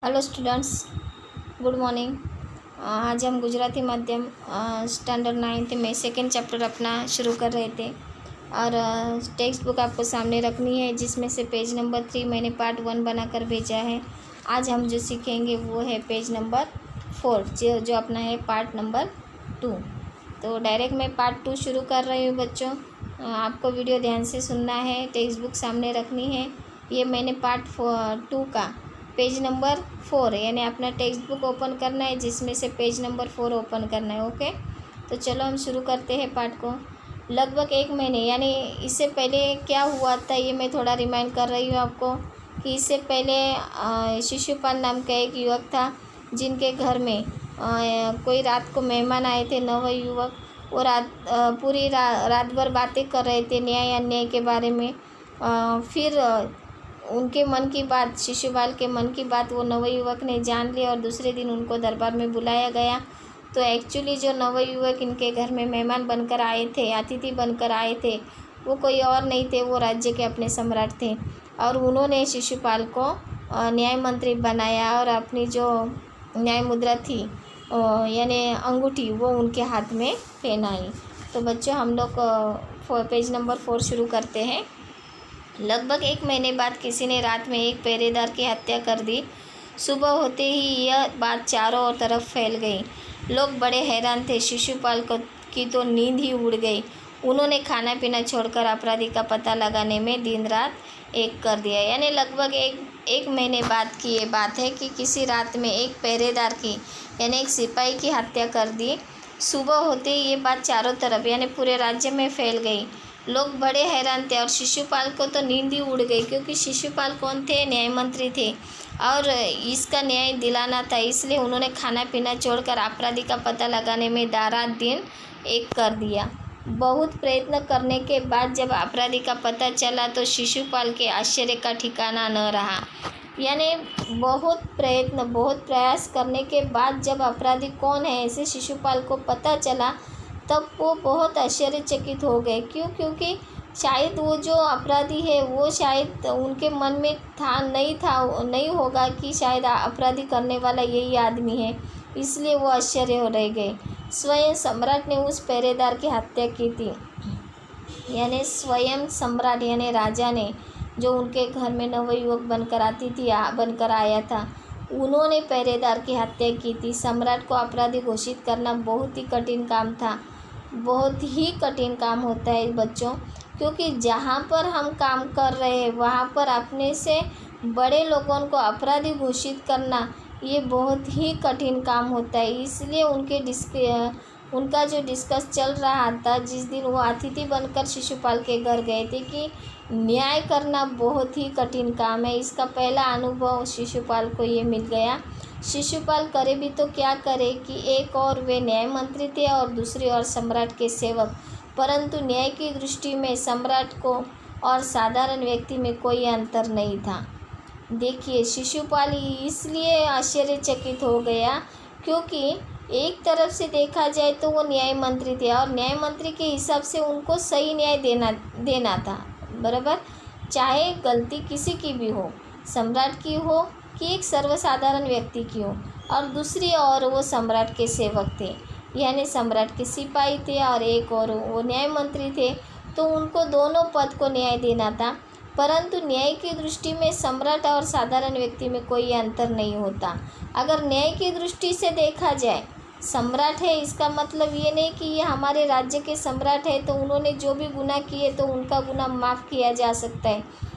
Hello students, good morning. आज हम गुजराती माध्यम स्टैंडर्ड 9th में सेकेंड चैप्टर अपना शुरू कर रहे थे और टेक्स्ट बुक आपको सामने रखनी है, जिसमें से पेज नंबर 3 मैंने पार्ट 1 बनाकर भेजा है। आज हम जो सीखेंगे वो है पेज नंबर 4, जो अपना है पार्ट नंबर 2। तो डायरेक्ट मैं पार्ट 2 शुरू कर रही हूँ बच्चों। आपको वीडियो ध्यान से सुनना है, टेक्स्ट बुक सामने रखनी है। ये मैंने पार्ट 2 का पेज नंबर 4 यानी अपना टेक्स्ट बुक ओपन करना है, जिसमें से पेज नंबर 4 ओपन करना है। ओके, तो चलो हम शुरू करते हैं पाठ को। लगभग 1 महीने यानी इससे पहले क्या हुआ था, ये मैं थोड़ा रिमाइंड कर रही हूँ आपको कि इससे पहले शिशुपाल नाम का एक युवक था, जिनके घर में कोई रात को मेहमान आए थे, नवयुवक। वो पूरी रात भर बातें कर रहे थे न्याय अन्याय के बारे में। फिर उनके मन की बात, शिशुपाल के मन की बात वो नवयुवक ने जान ली और दूसरे दिन उनको दरबार में बुलाया गया। तो एक्चुअली जो नवयुवक इनके घर में मेहमान बनकर आए थे, अतिथि बनकर आए थे, वो कोई और नहीं थे, वो राज्य के अपने सम्राट थे। और उन्होंने शिशुपाल को न्याय मंत्री बनाया और अपनी जो न्याय मुद्रा थी यानी अंगूठी, वो उनके हाथ में पहनाई। तो बच्चों, हम लोग पेज नंबर 4 शुरू करते हैं। लगभग 1 महीने बाद किसी ने रात में एक पहरेदार की हत्या कर दी। सुबह होते ही यह बात चारों ओर तरफ फैल गई। लोग बड़े हैरान थे। शिशुपाल की तो नींद ही उड़ गई। उन्होंने खाना पीना छोड़कर अपराधी का पता लगाने में दिन रात एक कर दिया। यानी लगभग एक महीने बाद की ये बात है कि किसी रात में एक पहरेदार की यानी एक सिपाही की हत्या कर दी। सुबह होते ही ये बात चारों तरफ यानी पूरे राज्य में फैल गई। लोग बड़े हैरान थे और शिशुपाल को तो नींद ही उड़ गई, क्योंकि शिशुपाल कौन थे? न्याय मंत्री थे और इसका न्याय दिलाना था। इसलिए उन्होंने खाना पीना छोड़कर अपराधी का पता लगाने में रात दिन एक कर दिया। बहुत प्रयत्न करने के बाद जब अपराधी का पता चला तो शिशुपाल के आश्चर्य का ठिकाना न रहा। यानी बहुत प्रयास करने के बाद जब अपराधी कौन है ऐसे शिशुपाल को पता चला, तब वो बहुत आश्चर्यचकित हो गए। क्यों? क्योंकि शायद वो जो अपराधी है वो शायद उनके मन में नहीं होगा कि शायद अपराधी करने वाला यही आदमी है, इसलिए वो आश्चर्य हो रह गए। स्वयं सम्राट ने उस पहरेदार की हत्या की थी। यानी स्वयं सम्राट यानी राजा ने, जो उनके घर में नवयुवक बनकर आया था, उन्होंने पहरेदार की हत्या की थी। सम्राट को अपराधी घोषित करना बहुत ही कठिन काम था। बहुत ही कठिन काम होता है बच्चों, क्योंकि जहाँ पर हम काम कर रहे हैं वहाँ पर अपने से बड़े लोगों को अपराधी घोषित करना ये बहुत ही कठिन काम होता है। इसलिए उनका जो डिस्कस चल रहा था जिस दिन वो अतिथि बनकर शिशुपाल के घर गए थे, कि न्याय करना बहुत ही कठिन काम है। इसका पहला अनुभव शिशुपाल को ये मिल गया। शिशुपाल करे भी तो क्या करे कि एक और वे न्याय मंत्री थे और दूसरी ओर सम्राट के सेवक, परंतु न्याय की दृष्टि में सम्राट को और साधारण व्यक्ति में कोई अंतर नहीं था। देखिए, शिशुपाल इसलिए आश्चर्यचकित हो गया क्योंकि एक तरफ से देखा जाए तो वो न्याय मंत्री थे और न्याय मंत्री के हिसाब से उनको सही न्याय देना था, बराबर, चाहे गलती किसी की भी हो, सम्राट की हो कि एक सर्वसाधारण व्यक्ति की हो। और दूसरी ओर वो सम्राट के सेवक थे, यानी सम्राट के सिपाही थे, और एक और वो न्याय मंत्री थे। तो उनको दोनों पद को न्याय देना था, परंतु न्याय की दृष्टि में सम्राट और साधारण व्यक्ति में कोई अंतर नहीं होता। अगर न्याय की दृष्टि से देखा जाए, सम्राट है इसका मतलब ये नहीं कि ये हमारे राज्य के सम्राट है तो उन्होंने जो भी गुनाह किए तो उनका गुनाह माफ़ किया जा सकता है।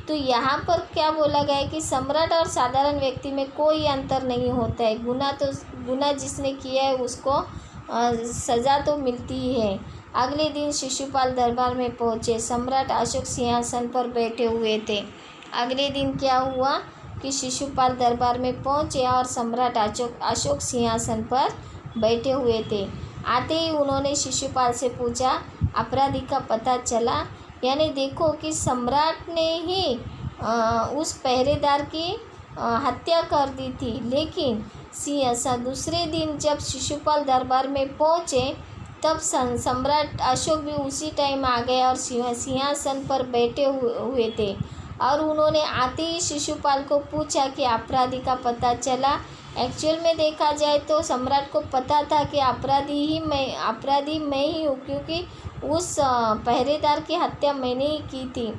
तो यहाँ पर क्या बोला गया है कि सम्राट और साधारण व्यक्ति में कोई अंतर नहीं होता है। गुनाह जिसने किया है उसको सज़ा तो मिलती ही है। अगले दिन शिशुपाल दरबार में पहुँचे। सम्राट अशोक सिंहासन पर बैठे हुए थे। अगले दिन क्या हुआ कि शिशुपाल दरबार में पहुँचे और सम्राट अशोक सिंहासन पर बैठे हुए थे। आते ही उन्होंने शिशुपाल से पूछा, अपराधी का पता चला? यानी देखो कि सम्राट ने ही उस पहरेदार की हत्या कर दी थी, लेकिन दूसरे दिन जब शिशुपाल दरबार में पहुँचे तब सम्राट अशोक भी उसी टाइम आ गए और सिंहासन पर बैठे हुए थे। और उन्होंने आते ही शिशुपाल को पूछा कि अपराधी का पता चला। एक्चुअल में देखा जाए तो सम्राट को पता था कि अपराधी मैं ही हूँ, क्योंकि उस पहरेदार की हत्या मैंने ही की थी।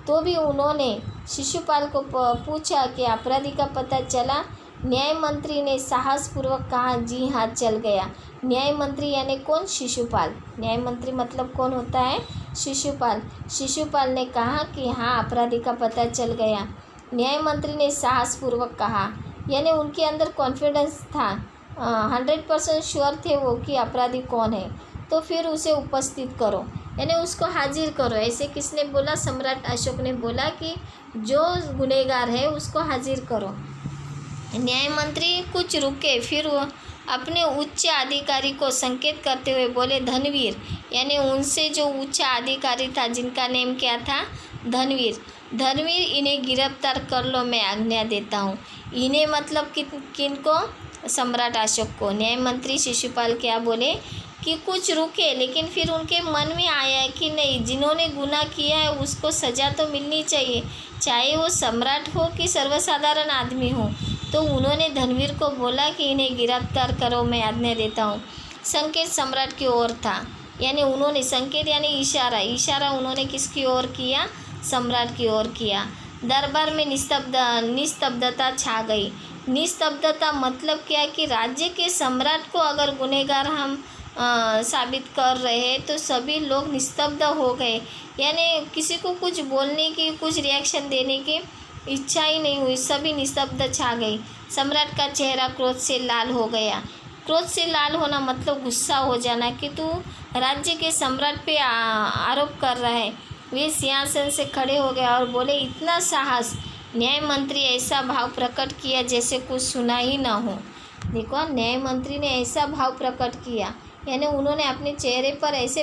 तो भी उन्होंने शिशुपाल को पूछा कि अपराधी का पता चला। न्याय मंत्री ने साहसपूर्वक कहा, जी हाँ, चल गया। न्याय मंत्री यानी कौन? शिशुपाल। न्याय मंत्री मतलब कौन होता है? शिशुपाल। शिशुपाल ने कहा कि हाँ, अपराधी का पता चल गया। न्याय मंत्री ने साहसपूर्वक कहा, यानी उनके अंदर कॉन्फिडेंस था, 100% श्योर थे वो कि अपराधी कौन है। तो फिर उसे उपस्थित करो, यानी उसको हाजिर करो। ऐसे किसने बोला? सम्राट अशोक ने बोला कि जो गुनहगार है उसको हाजिर करो। न्याय मंत्री कुछ रुके, फिर वो अपने उच्च अधिकारी को संकेत करते हुए बोले, धनवीर, यानी उनसे जो उच्च अधिकारी था जिनका नेम क्या था? धनवीर। धनवीर, इन्हें गिरफ्तार कर लो, मैं आज्ञा देता हूँ। इन्हें मतलब किनको? सम्राट अशोक को। न्याय मंत्री शिशुपाल क्या बोले कि कुछ रुके, लेकिन फिर उनके मन में आया कि नहीं, जिन्होंने गुनाह किया है उसको सज़ा तो मिलनी चाहिए, चाहे वो सम्राट हो कि सर्वसाधारण आदमी हो। तो उन्होंने धनवीर को बोला कि इन्हें गिरफ्तार करो, मैं आज्ञा देता हूँ। संकेत सम्राट की ओर था, यानी उन्होंने संकेत यानी इशारा उन्होंने किसकी ओर किया? सम्राट की ओर किया। दरबार में निस्तब्धता छा गई। निस्तब्धता मतलब क्या कि राज्य के सम्राट को अगर गुनहगार हम साबित कर रहे हैं तो सभी लोग निस्तब्ध हो गए, यानी किसी को कुछ बोलने की, कुछ रिएक्शन देने की इच्छा ही नहीं हुई, सभी निस्तब्ध छा गई। सम्राट का चेहरा क्रोध से लाल हो गया। क्रोध से लाल होना मतलब गुस्सा हो जाना कि तू राज्य के सम्राट पे आरोप कर रहा है। वे सिंहासन से खड़े हो गए और बोले, इतना साहस! न्याय मंत्री ऐसा भाव प्रकट किया जैसे कुछ सुना ही ना हो। देखो, न्याय मंत्री ने ऐसा भाव प्रकट किया, यानी उन्होंने अपने चेहरे पर ऐसे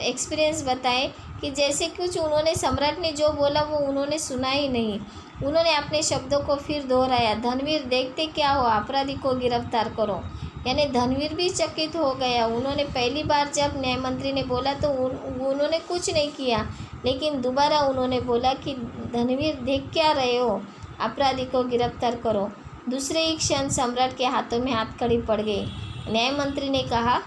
एक्सपीरियंस बताए कि जैसे कुछ उन्होंने सम्राट ने जो बोला वो उन्होंने सुना ही नहीं। उन्होंने अपने शब्दों को फिर दोहराया, धनवीर, देखते क्या हो, अपराधी को गिरफ्तार करो। यानी धनवीर भी चकित हो गया। उन्होंने पहली बार जब न्याय मंत्री ने बोला तो उन्होंने कुछ नहीं किया, लेकिन दोबारा उन्होंने बोला कि धनवीर, देख क्या रहे हो, अपराधी को गिरफ्तार करो। दूसरे ही क्षण सम्राट के हाथों में हाथकड़ी पड़ गई। न्याय मंत्री ने कहा,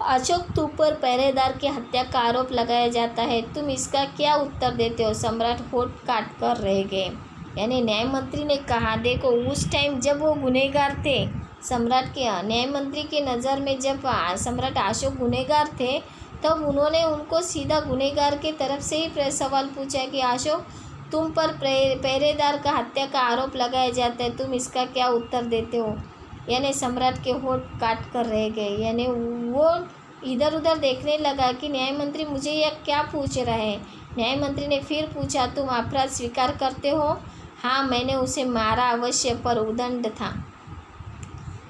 अशोक, तुम पर पहरेदार की हत्या का आरोप लगाया जाता है, तुम इसका क्या उत्तर देते हो? सम्राट होठ काट कर रह गए। यानी न्याय मंत्री ने कहा, देखो, उस टाइम जब वो गुनहगार थे, सम्राट के न्याय मंत्री की नज़र में जब सम्राट अशोक गुनहगार थे, तब उन्होंने उनको सीधा गुनहगार के तरफ से ही सवाल पूछा कि अशोक, तुम पर पहरेदार का हत्या का आरोप लगाया जाता है, तुम इसका क्या उत्तर देते हो? यानी सम्राट के होठ काट कर रह गए। यानी वो इधर उधर देखने लगा कि न्याय मंत्री मुझे यह क्या पूछ रहा है। न्याय मंत्री ने फिर पूछा, तुम अपराध स्वीकार करते हो? हाँ, मैंने उसे मारा अवश्य, पर उदंड था।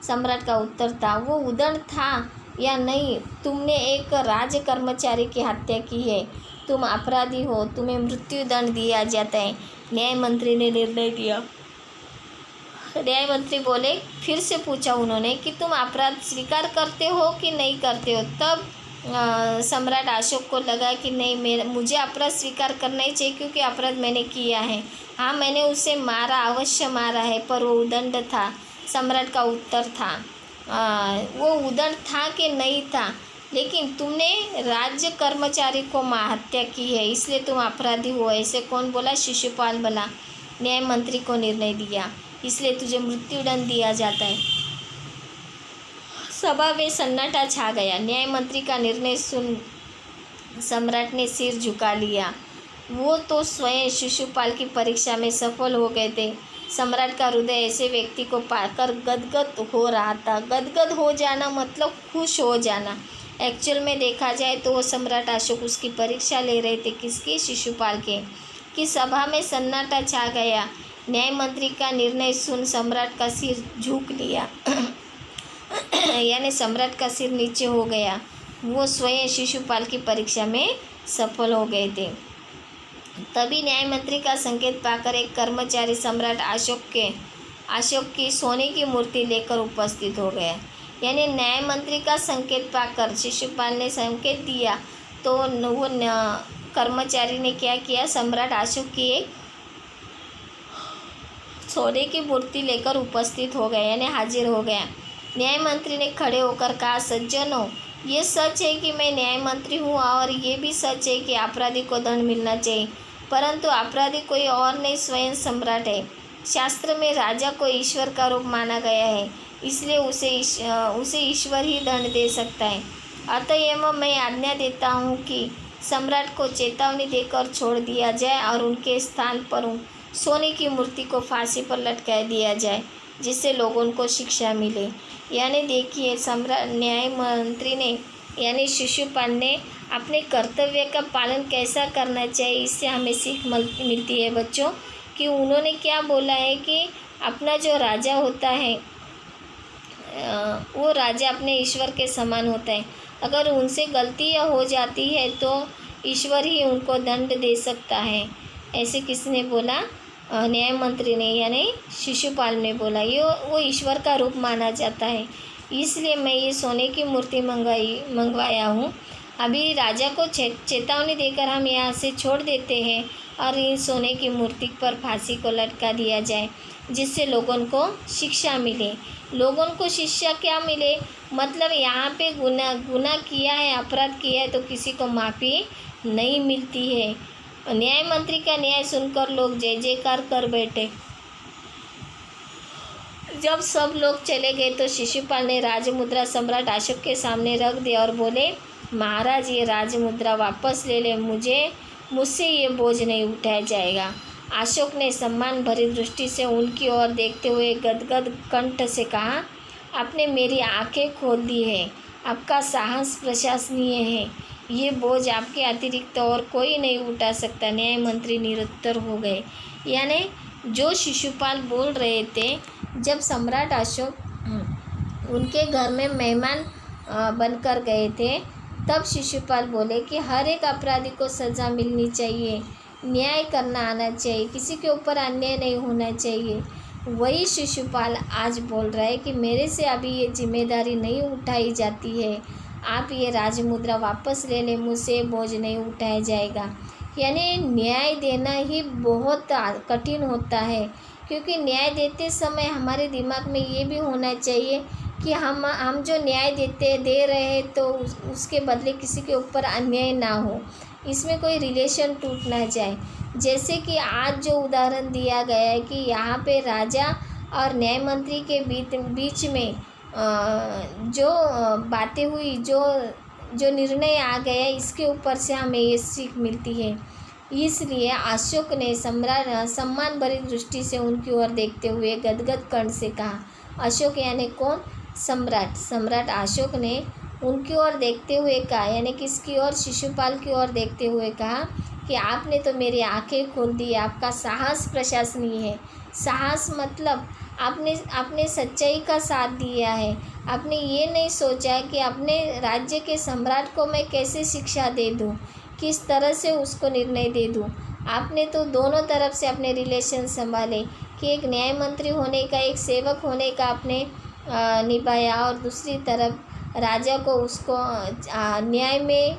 सम्राट का उत्तर था, वो उदंड था या नहीं, तुमने एक राज कर्मचारी की हत्या की है, तुम अपराधी हो, तुम्हें मृत्युदंड दिया जाता है। न्याय मंत्री ने निर्णय दिया। न्याय मंत्री बोले, फिर से पूछा उन्होंने कि तुम अपराध स्वीकार करते हो कि नहीं करते हो? तब सम्राट अशोक को लगा कि नहीं, मुझे अपराध स्वीकार करना ही चाहिए, क्योंकि अपराध मैंने किया है। हाँ, मैंने उसे मारा, अवश्य मारा है, पर वो उदंड था। सम्राट का उत्तर था, वो उदंड था कि नहीं था, लेकिन तुमने राज्य कर्मचारी को हत्या की है, इसलिए तुम अपराधी हो। ऐसे कौन बोला? शिशुपाल बोला। न्याय मंत्री को निर्णय दिया, इसलिए तुझे मृत्युदंड दिया जाता है। सभा में सन्नाटा छा गया। न्याय मंत्री का निर्णय सुन सम्राट ने सिर झुका लिया। वो तो स्वयं शिशुपाल की परीक्षा में सफल हो गए थे। सम्राट का हृदय ऐसे व्यक्ति को पाकर गदगद हो रहा था। गदगद हो जाना मतलब खुश हो जाना। एक्चुअल में देखा जाए तो वो सम्राट अशोक उसकी परीक्षा ले रहे थे। किसकी? शिशुपाल के। कि सभा में सन्नाटा छा गया। न्याय मंत्री का निर्णय सुन सम्राट का सिर झुक लिया यानी सम्राट का सिर नीचे हो गया। वो स्वयं शिशुपाल की परीक्षा में सफल हो गए थे। तभी न्याय मंत्री का संकेत पाकर एक कर्मचारी सम्राट अशोक की सोने की मूर्ति लेकर उपस्थित हो गया। यानी न्याय मंत्री का संकेत पाकर शिशुपाल ने संकेत दिया तो वो कर्मचारी ने क्या किया, सम्राट अशोक की एक सोने की मूर्ति लेकर उपस्थित हो गया, यानी हाजिर हो गया। न्याय मंत्री ने खड़े होकर कहा, सज्जनों, ये सच है कि मैं न्याय मंत्री हूँ और ये भी सच है कि अपराधी को दंड मिलना चाहिए, परंतु अपराधी कोई और नहीं, स्वयं सम्राट है। शास्त्र में राजा को ईश्वर का रूप माना गया है, इसलिए उसे ईश्वर ही दंड दे सकता है। अतएव मैं आज्ञा देता हूँ कि सम्राट को चेतावनी देकर छोड़ दिया जाए और उनके स्थान पर सोने की मूर्ति को फांसी पर लटका दिया जाए, जिससे लोगों को शिक्षा मिले। यानी देखिए, सम्राट न्याय मंत्री ने यानी शिशुपाल ने अपने कर्तव्य का पालन कैसा करना चाहिए, इससे हमें सीख मिलती है बच्चों, कि उन्होंने क्या बोला है कि अपना जो राजा होता है वो राजा अपने ईश्वर के समान होता है। अगर उनसे गलतियाँ हो जाती है तो ईश्वर ही उनको दंड दे सकता है। ऐसे किसने बोला, न्याय मंत्री ने यानी शिशुपाल ने बोला। ये वो ईश्वर का रूप माना जाता है, इसलिए मैं ये सोने की मूर्ति मंगवाया हूँ। अभी राजा को चेतावनी देकर हम यहाँ से छोड़ देते हैं और इन सोने की मूर्ति पर फांसी को लटका दिया जाए, जिससे लोगों को शिक्षा मिले। लोगों को शिक्षा क्या मिले, मतलब यहाँ पे गुनाह किया है, अपराध किया है तो किसी को माफ़ी नहीं मिलती है। न्याय मंत्री का न्याय सुनकर लोग जय जयकार कर बैठे। जब सब लोग चले गए तो शिशुपाल ने राजमुद्रा सम्राट अशोक के सामने रख दी और बोले, महाराज, ये राजमुद्रा वापस ले ले, मुझसे ये बोझ नहीं उठाया जाएगा। अशोक ने सम्मान भरी दृष्टि से उनकी ओर देखते हुए गदगद कंठ से कहा, आपने मेरी आंखें खोल दी है, आपका साहस प्रशंसनीय है, ये बोझ आपके अतिरिक्त और कोई नहीं उठा सकता। न्याय मंत्री निरुत्तर हो गए। यानी जो शिशुपाल बोल रहे थे, जब सम्राट अशोक उनके घर में मेहमान बनकर गए थे, तब शिशुपाल बोले कि हर एक अपराधी को सज़ा मिलनी चाहिए, न्याय करना आना चाहिए, किसी के ऊपर अन्याय नहीं होना चाहिए। वही शिशुपाल आज बोल रहा है कि मेरे से अभी ये जिम्मेदारी नहीं उठाई जाती है, आप ये राजमुद्रा वापस ले लें, मुझसे बोझ नहीं उठाया जाएगा। यानी न्याय देना ही बहुत कठिन होता है, क्योंकि न्याय देते समय हमारे दिमाग में ये भी होना चाहिए कि हम जो न्याय दे रहे हैं तो उसके बदले किसी के ऊपर अन्याय ना हो, इसमें कोई रिलेशन टूट ना जाए। जैसे कि आज जो उदाहरण दिया गया है कि यहाँ पे राजा और न्याय मंत्री के बीच में जो बातें हुई, जो निर्णय आ गया, इसके ऊपर से हमें ये सीख मिलती है। इसलिए अशोक ने सम्मान भरी दृष्टि से उनकी ओर देखते हुए गदगद कंठ से कहा, अशोक यानी कौन, सम्राट अशोक ने उनकी ओर देखते हुए कहा, यानी किसकी ओर, शिशुपाल की ओर देखते हुए कहा कि आपने तो मेरी आंखें खोल दी, आपका साहस प्रशंसनीय है। साहस मतलब आपने सच्चाई का साथ दिया है, आपने ये नहीं सोचा कि अपने राज्य के सम्राट को मैं कैसे शिक्षा दे दूँ, किस तरह से उसको निर्णय दे दूँ। आपने तो दोनों तरफ से अपने रिलेशन संभाले कि एक न्याय मंत्री होने का, एक सेवक होने का आपने निभाया, और दूसरी तरफ राजा को उसको न्याय में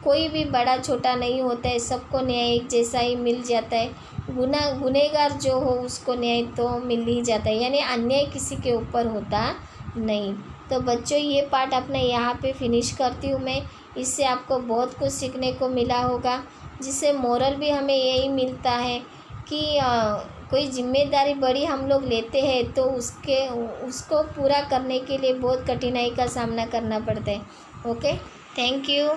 कोई भी बड़ा छोटा नहीं होता है, सबको न्याय एक जैसा ही मिल जाता है। गुनहगार जो हो उसको न्याय तो मिल ही जाता है, यानी अन्याय किसी के ऊपर होता नहीं। तो बच्चों, ये पार्ट अपने यहाँ पे फिनिश करती हूँ मैं। इससे आपको बहुत कुछ सीखने को मिला होगा, जिससे मोरल भी हमें यही मिलता है कि कोई जिम्मेदारी बड़ी हम लोग लेते हैं तो उसको पूरा करने के लिए बहुत कठिनाई का सामना करना पड़ता है। Okay, thank you.